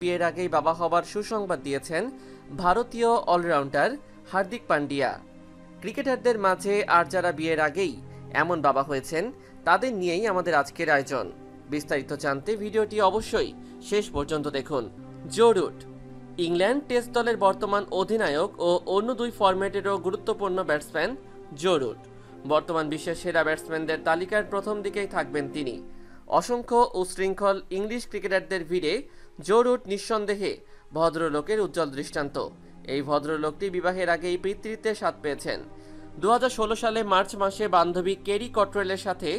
বিয়ের আগেই বাবা হবার সুসংবাদ দিয়েছেন ভারতীয় অলরাউন্ডার হার্দিক পান্ডিয়া। ক্রিকেটারদের মাঝে আর যারা বিয়ের আগেই এমন বাবা হয়েছেন তাদের নিয়েই আমাদের আজকের আয়োজন। বিস্তারিত জানতে ভিডিওটি অবশ্যই শেষ পর্যন্ত দেখুন। জো রুট ইংল্যান্ড টেস্ট দলের বর্তমান অধিনায়ক ও অন্য দুই ফরম্যাটেরও গুরুত্বপূর্ণ ব্যাটসম্যান জো রুট। বর্তমান বিশ্বের সেরা ব্যাটসম্যানদের তালিকার প্রথম দিকেই থাকবেন তিনি। অসংখ্য উচ্ছৃঙ্খল ইংলিশ ক্রিকেটারদের ভিড়ে জো রুট নিঃসন্দেহে ভদ্রলোকের উজ্জ্বল দৃষ্টান্ত। এই ভদ্রলোকটি বিবাহের আগেই পিতৃত্বের স্বাদ পেয়েছেন। 2016 সালে মার্চ মাসে বান্ধবী কেরি কট্রেলের সাথে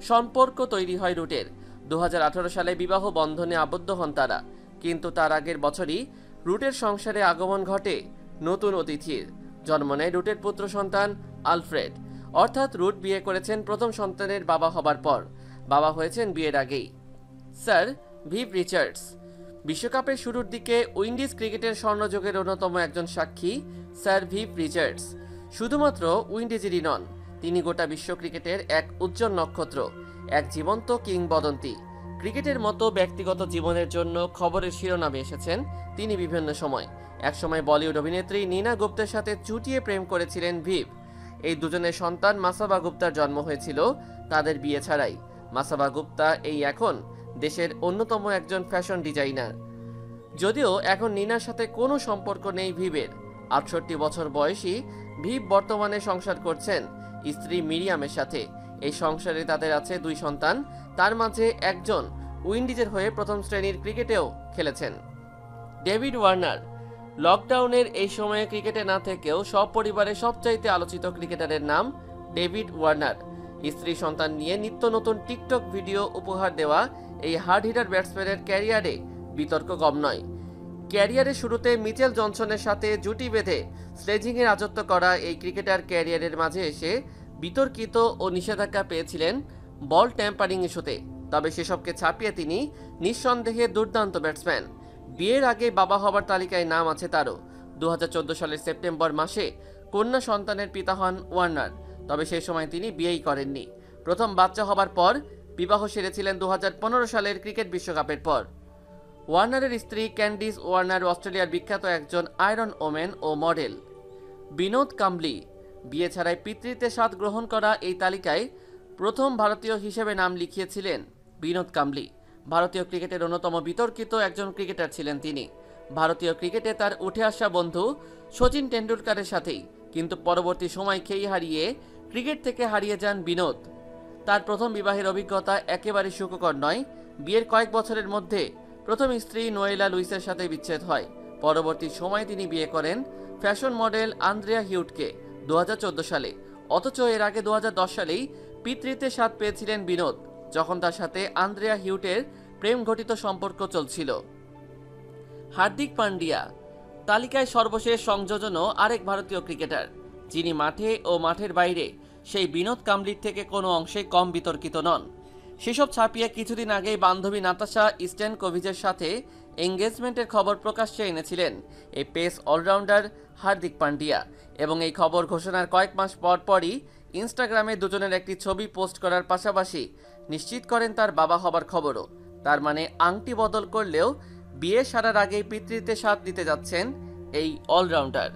সম্পর্ক তৈরি হয় রুটের। 2018 সালে বিবাহ বন্ধনে আবদ্ধ হন তারা, কিন্তু তার আগের বছরই রুটের সংসারে আগমন ঘটে নতুন অতিথির। জন্ম নেয় রুটের পুত্র সন্তান আলফ্রেড। অর্থাৎ রুট বিয়ে করেছেন প্রথম সন্তানের বাবা হবার পর, বাবা হয়েছেন বিয়ের আগেই। স্যার ভিভ রিচার্ডস বিশ্বকাপের শুরুর দিকে উইন্ডিজ ক্রিকেটের স্বর্ণযুগের অন্যতম একজন সাক্ষী স্যার ভিভ রিচার্ডস শুধুমাত্র উইন্ডিজেরই নন, তিনি গোটা বিশ্ব ক্রিকেটের এক উজ্জ্বল নক্ষত্র, এক জীবন্ত কিংবদন্তি। ক্রিকেটের মতো ব্যক্তিগত জীবনের জন্য খবরের শিরোনামে এসেছেন তিনি বিভিন্ন সময়। একসময় বলিউড অভিনেত্রী নীনা গুপ্তের সাথে চুটিয়ে প্রেম করেছিলেন ভিভ। এই দুজনের সন্তান মাসাবা গুপ্তার জন্ম হয়েছিল তাদের বিয়ে ছাড়াই। মাসাবা গুপ্তা এই এখন দেশের অন্যতম একজন ফ্যাশন ডিজাইনার। যদিও এখন নীনার সাথে কোনো সম্পর্ক নেই ভিভের। 68 বছর বয়সী ভিভ বর্তমানে সংসার করছেন স্ত্রী মিরিয়ামের সাথে। এই সংসারে তাদের আছে দুই সন্তান, তার মাঝে একজন উইন্ডিজের হয়ে প্রথম শ্রেণীর ক্রিকেটেও খেলেছেন। ডেভিড ওয়ার্নার লকডাউনের এই সময়ে ক্রিকেটে না থেকেও সপরিবারে সবচাইতে আলোচিত ক্রিকেটারের নাম ডেভিড ওয়ার্নার। স্ত্রী সন্তান নিয়ে নিত্য নতুন টিকটক ভিডিও উপহার দেওয়া এই হার্ড হিটার ব্যাটসম্যানের ক্যারিয়ারে বিতর্ক কম নয়। ক্যারিয়ারের শুরুতে মিচেল জনসনের সাথে জুটি বেঁধে স্লেজিংয়ে রাজত্ব করা এই ক্রিকেটার ক্যারিয়ারের মাঝে এসে বিতর্কিত ও নিষেধাজ্ঞা পেয়েছিলেন বল ট্যাম্পারিং ইস্যুতে। তবে সেসবকে ছাপিয়ে তিনি নিঃসন্দেহে দুর্দান্ত ব্যাটসম্যান। বিয়ের আগে বাবা হবার তালিকায় নাম আছে তারও। 2014 সালের সেপ্টেম্বর মাসে কন্যা সন্তানের পিতা হন ওয়ার্নার, তবে সেই সময় তিনি বিয়েই করেননি। প্রথম বাচ্চা হবার পর বিবাহ সেরেছিলেন 2015 সালের ক্রিকেট বিশ্বকাপের পর। ওয়ার্নারের স্ত্রী ক্যান্ডিস ওয়ার্নার অস্ট্রেলিয়ার বিখ্যাত একজন আয়রন ওমেন ও মডেল। বিনোদ কাম্বলি বিয়ে ছাড়াই পিতৃত্বের স্বাদ গ্রহণ করা এই তালিকায় প্রথম ভারতীয় হিসেবে নাম লিখিয়েছিলেন বিনোদ কাম্বলি। ভারতীয় ক্রিকেটের অন্যতম বিতর্কিত একজন ক্রিকেটার ছিলেন তিনি। ভারতীয় ক্রিকেটে তার উঠে আসা বন্ধু শচীন টেন্ডুলকারের সাথেই, কিন্তু পরবর্তী সময় খেই হারিয়ে ক্রিকেট থেকে হারিয়ে যান বিনোদ। তার প্রথম বিবাহের অভিজ্ঞতা একেবারে সুখকর নয়। বিয়ের কয়েক বছরের মধ্যে প্রথম স্ত্রী নোয়েলা লুইসের সাথে বিচ্ছেদ হয়। পরবর্তী সময়ে তিনি বিয়ে করেন ফ্যাশন মডেল আন্দ্রেয়া হিউটকে 2014 সালে। অথচ এর আগে 2010 সালেই পিতৃত্বের স্বাদ পেয়েছিলেন বিনোদ, যখন তার সাথে আন্দ্রেয়া হিউটের প্রেম ঘটিত সম্পর্ক চলছিল। হার্দিক পান্ডিয়া তালিকায় সর্বশেষ সংযোজনও আরেক ভারতীয় ক্রিকেটার, যিনি মাঠে ও মাঠের বাইরে সেই বিনোদ কাম্বলির থেকে কোনো অংশে কম বিতর্কিত নন। সেসব ছাপিয়ে কিছুদিন আগেই বান্ধবী নাতাশা স্ট্যানকোভিচের সাথে এঙ্গেজমেন্টের খবর প্রকাশ্যে এনেছিলেন এই পেস অলরাউন্ডার হার্দিক পান্ডিয়া, এবং এই খবর ঘোষণার কয়েক মাস পর পরই ইনস্টাগ্রামে দুজনের একটি ছবি পোস্ট করার পাশাপাশি নিশ্চিত করেন তার বাবা হবার খবরও। তার মানে আংটি বদল করলেও বিয়ে সারার আগেই পিতৃত্বের স্বাদ দিতে যাচ্ছেন এই অলরাউন্ডার।